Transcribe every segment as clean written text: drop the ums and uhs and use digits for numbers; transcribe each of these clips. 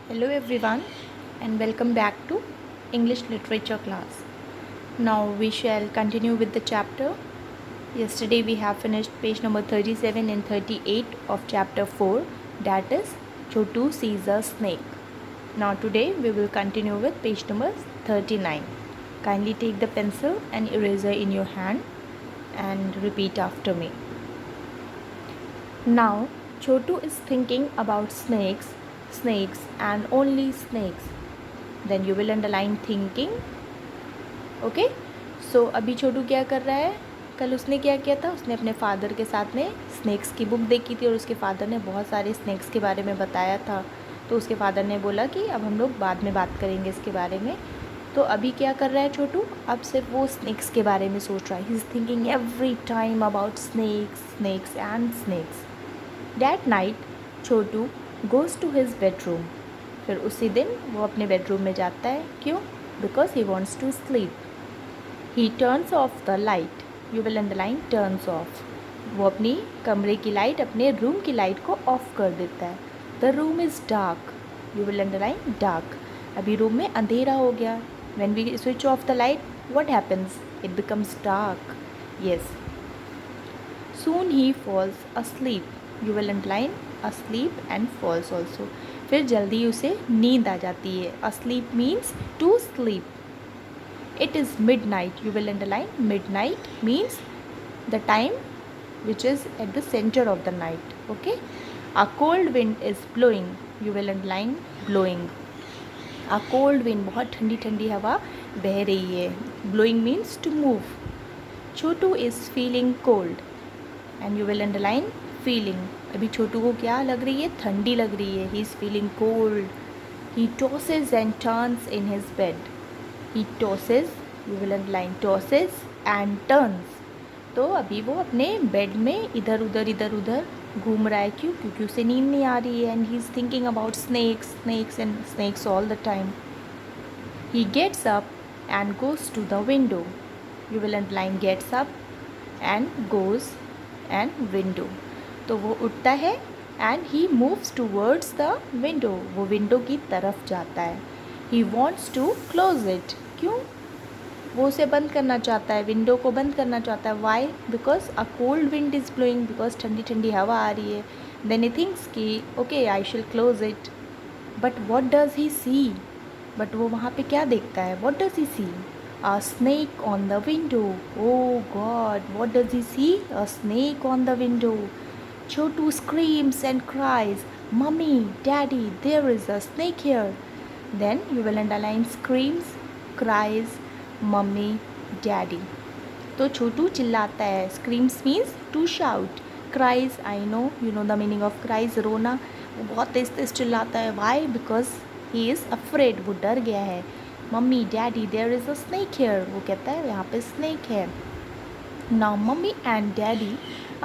Hello everyone and welcome back to English literature class. Now we shall continue with the chapter. Yesterday we have finished page number 37 and 38 of chapter 4, that is Chotu sees a snake. Now today we will continue with page number 39. Kindly take the pencil and eraser in your hand and repeat after me. Now Chotu is thinking about snakes and only snakes. Then you will underline thinking. Okay so अभी छोटू क्या कर रहा है, कल उसने क्या किया था, उसने अपने फादर के साथ में स्नैक्स की बुक देखी थी और उसके फादर ने बहुत सारे स्नैक्स के बारे में बताया था. तो उसके फादर ने बोला कि अब हम लोग बाद में बात करेंगे इसके बारे में. तो अभी क्या कर रहा है छोटू, अब सिर्फ वो स्नैक्स के बारे में सोच रहा है. He is thinking every time about snacks and snacks. That night Chhotu goes to his bedroom. फिर उसी दिन वो अपने बेडरूम में जाता है. क्यों? Because he wants to sleep. He turns off the light. You will underline turns off. वो अपनी कमरे की लाइट, अपने रूम की लाइट को ऑफ कर देता है. The room is dark. You will underline dark. अभी रूम में अंधेरा हो गया. When we switch off the light what happens, it becomes dark. Yes. Soon he falls asleep. You will underline asleep and falls also. फिर जल्दी उसे नींद आ जाती है. asleep means to sleep. It is midnight. You will underline midnight means the time which is at the center of the night. Okay. A cold wind is blowing. You will underline blowing. A cold wind, बहुत ठंडी ठंडी हवा बह रही है. Blowing means to move. Chhotu is feeling cold and you will underline feeling. अभी छोटू को क्या लग रही है, ठंडी लग रही है. He is feeling cold. He tosses and turns in his bed. He tosses, you will underline tosses and turns. तो अभी वो अपने बेड में इधर उधर घूम रहा है. क्यों? क्योंकि उसे नींद नहीं आ रही है. And he is thinking about snacks and snacks all the time. He gets up and goes to the window. You will underline gets up and goes and window. तो वो उठता है and he moves towards the window. वो window की तरफ जाता है. He wants to close it. क्यों? वो उसे बंद करना चाहता है, विंडो को बंद करना चाहता है. Why? Because a cold wind is blowing. Because ठंडी ठंडी हवा आ रही है. देन ही थिंक्स कि okay I shall close it. But what does he see? But वो वहाँ पे क्या देखता है? What does he see? A snake on the window. Oh God, what does he see? A snake on the window. Chhotu screams and cries, "Mummy, Daddy, there is a snake here." Then you will underline screams, cries, mummy, daddy. तो छोटू चिल्लाता है. Screams means to shout. Cries, I know, you know the meaning of cries, रोना. वो बहुत तेज़ तेज़ चिल्लाता है. Why? Because he is afraid. वो डर गया है. Mummy, Daddy, there is a snake here. वो कहता है यहाँ पे snake है. Now mummy and daddy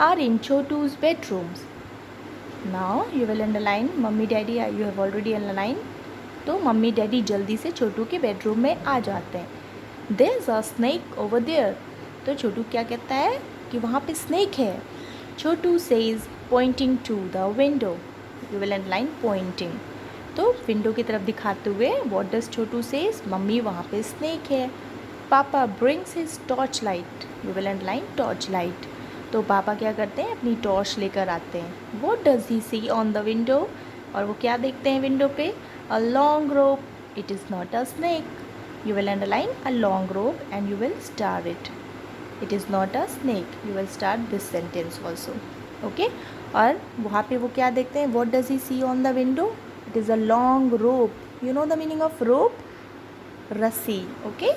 are in Chotu's bedrooms. Now you will underline mummy daddy. You have already underlined. तो मम्मी डैडी जल्दी से छोटू के बेडरूम में आ जाते हैं. There's a snake over there. तो छोटू क्या कहता है कि वहाँ पे स्नैक है. छोटू says pointing to the window. You will underline pointing. तो विंडो की तरफ दिखाते हुए what does Chhotu says? Mummy वहाँ पे स्नैक है. पापा brings his torch light. You will underline torch light. तो पापा क्या करते हैं, अपनी टॉर्च लेकर आते हैं. What does he see on the window? और वो क्या देखते हैं विंडो पे? A long rope. It is not a snake. You will underline a long rope and you will star it. It is not a snake. You will start this sentence also. Okay? और वहाँ पे वो क्या देखते हैं? What does he see on the window? It is a long rope. You know the meaning of rope? रस्सी. Okay?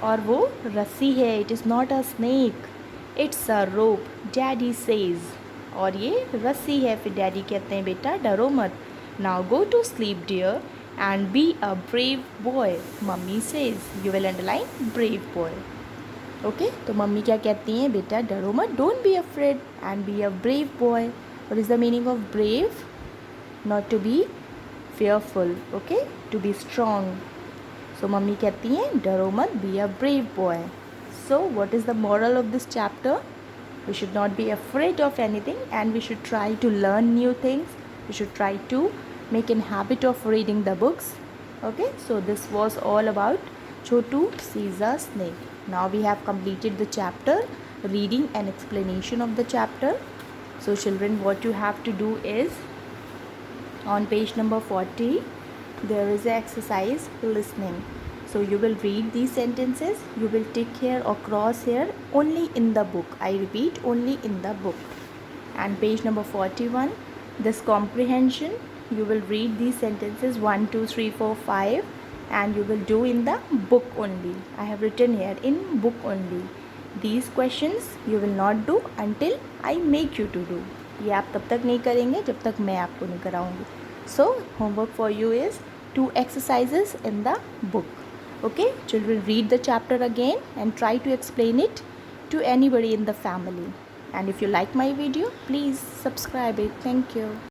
और वो रस्सी है. It is not a snake. It's a rope. Daddy says. और ये रस्सी है. फिर डैडी कहते हैं बेटा डरो मत. Now go to sleep dear and be a brave boy. Mummy says. You will underline brave boy. Okay? तो मम्मी क्या कहती हैं? बेटा डरो मत. Don't be afraid and be a brave boy. What is the meaning of brave? Not to be fearful. Okay? To be strong. So mummy कहती हैं डरो मत. Be a brave boy. So what is the moral of this chapter? We should not be afraid of anything and we should try to learn new things. We should try to make a habit of reading the books. Okay, so this was all about Chotu sees a snake. Now we have completed the chapter, reading and explanation of the chapter. So children, what you have to do is, on page number 40 there is an exercise listening. So you will read these sentences, you will tick here or cross here only in the book. I repeat, only in the book. And page number 41, this comprehension, you will read these sentences 1 2 3 4 5 and you will do in the book only. I have written here in book only. These questions you will not do until I make you to do. ये आप तब तक नहीं करेंगे जब तक मैं आपको नहीं कराऊंगी. So homework for you is 2 exercises in the book. Okay, children, read the chapter again and try to explain it to anybody in the family. And if you like my video, please subscribe it. Thank you.